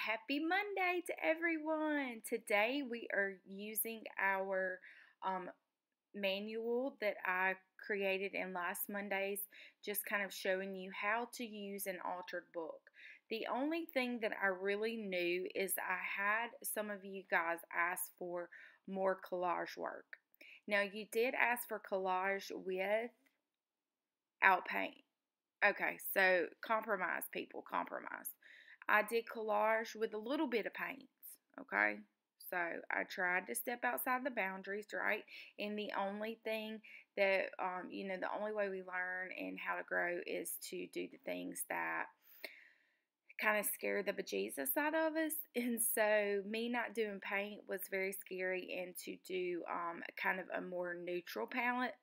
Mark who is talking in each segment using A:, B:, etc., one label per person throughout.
A: Happy Monday to everyone. Today we are using our manual that I created in last Monday's, just kind of showing you how to use an altered book. The only thing that I really knew is I had some of you guys ask for more collage work. Now, you did ask for collage without paint. Okay, so compromise, people, compromise. I did collage with a little bit of paints, okay? So I tried to step outside the boundaries, right? And the only thing that, the only way we learn and how to grow is to do the things that kind of scare the bejesus out of us. And so me not doing paint was very scary, and to do kind of a more neutral palette.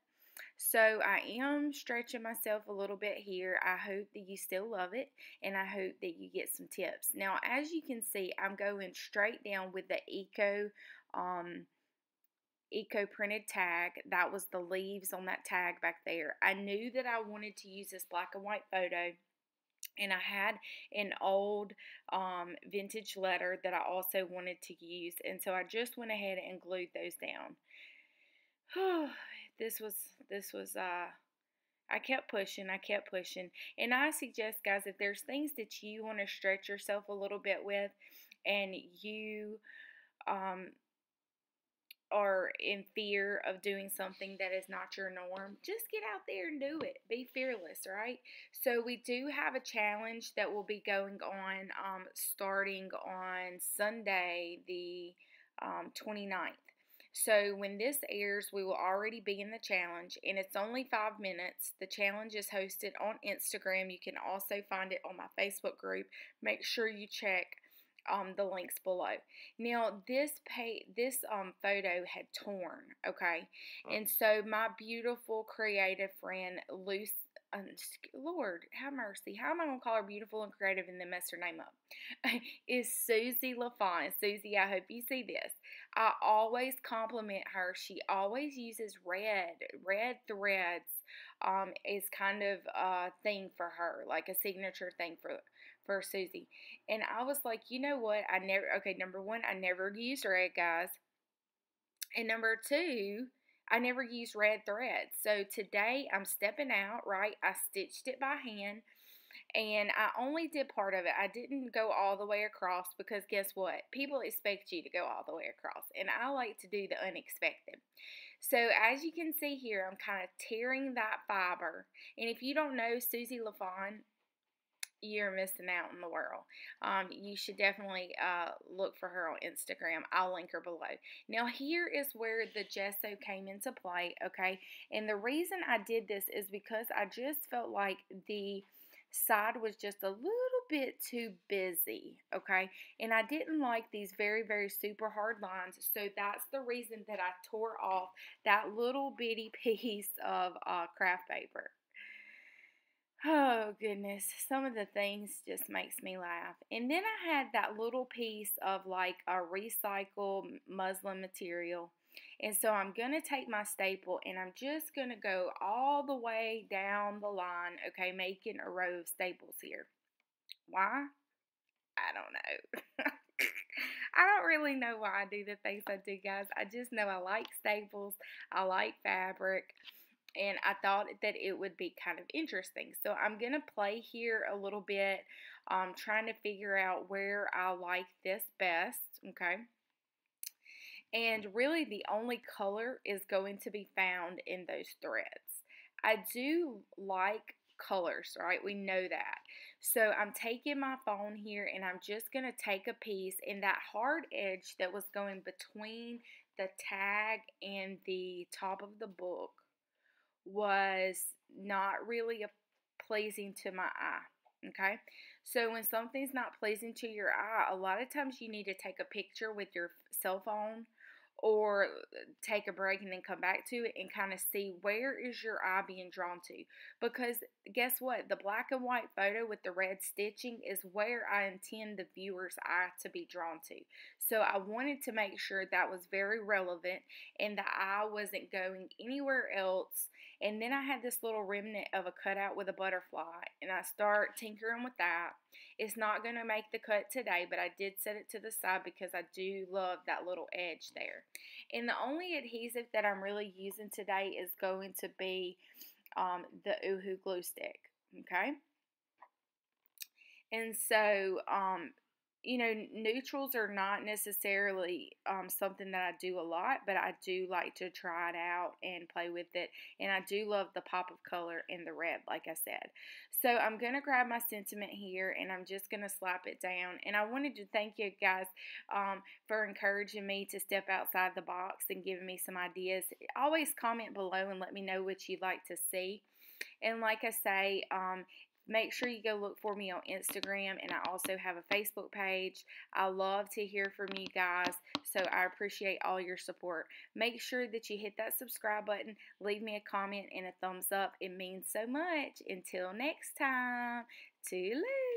A: So I am stretching myself a little bit here. I hope that you still love it, and I hope that you get some tips. Now, as you can see, I'm going straight down with the Eco printed tag. That was the leaves on that tag back there. I knew that I wanted to use this black and white photo, and I had an old vintage letter that I also wanted to use, and so I just went ahead and glued those down. This was I kept pushing, and I suggest, guys, if there's things that you want to stretch yourself a little bit with, and you are in fear of doing something that is not your norm, just get out there and do it. Be fearless, right? So we do have a challenge that will be going on starting on Sunday the 29th. So when this airs, we will already be in the challenge, and it's only 5 minutes. The challenge is hosted on Instagram. You can also find it on my Facebook group. Make sure you check the links below. Now, this photo had torn, okay? And so my beautiful creative friend, Lord, have mercy. How am I going to call her beautiful and creative and then mess her name up? Is Susie LaFont. Susie, I hope you see this. I always compliment her. She always uses red threads is kind of a thing for her, like a signature thing for Susie. And I was like, you know what? Number one, I never used red, guys. And number two, I never used red thread. So today I'm stepping out, right? I stitched it by hand, and I only did part of it. I didn't go all the way across, because guess what? People expect you to go all the way across, and I like to do the unexpected. So as you can see here, I'm kind of tearing that fiber. And if you don't know Susie LaFont, you're missing out in the world. You should definitely look for her on Instagram. I'll link her below. Now, here is where the gesso came into play, okay? And the reason I did this is because I just felt like the side was just a little bit too busy, okay? And I didn't like these very, very super hard lines, so that's the reason that I tore off that little bitty piece of craft paper. Oh, goodness. Some of the things just makes me laugh. And then I had that little piece of like a recycled muslin material. And so I'm going to take my staple, and I'm just going to go all the way down the line, okay, making a row of staples here. Why? I don't know. I don't really know why I do the things I do, guys. I just know I like staples. I like fabric. And I thought that it would be kind of interesting. So I'm going to play here a little bit, trying to figure out where I like this best, okay? And really the only color is going to be found in those threads. I do like colors, right? We know that. So I'm taking my phone here, and I'm just going to take a piece, and that hard edge that was going between the tag and the top of the book was not really pleasing to my eye, okay? So when something's not pleasing to your eye, a lot of times you need to take a picture with your cell phone or take a break and then come back to it and kind of see where is your eye being drawn to. Because guess what? The black and white photo with the red stitching is where I intend the viewer's eye to be drawn to. So I wanted to make sure that was very relevant and the eye wasn't going anywhere else. And then I had this little remnant of a cutout with a butterfly, and I start tinkering with that. It's not going to make the cut today, but I did set it to the side because I do love that little edge there. And the only adhesive that I'm really using today is going to be the Oohoo glue stick, okay? And so, you know, neutrals are not necessarily something that I do a lot, but I do like to try it out and play with it. And I do love the pop of color in the red, like I said. So I'm going to grab my sentiment here, and I'm just going to slap it down. And I wanted to thank you guys for encouraging me to step outside the box and giving me some ideas. Always comment below and let me know what you'd like to see. And like I say, make sure you go look for me on Instagram, and I also have a Facebook page. I love to hear from you guys, so I appreciate all your support. Make sure that you hit that subscribe button, leave me a comment and a thumbs up. It means so much. Until next time, toodaloo.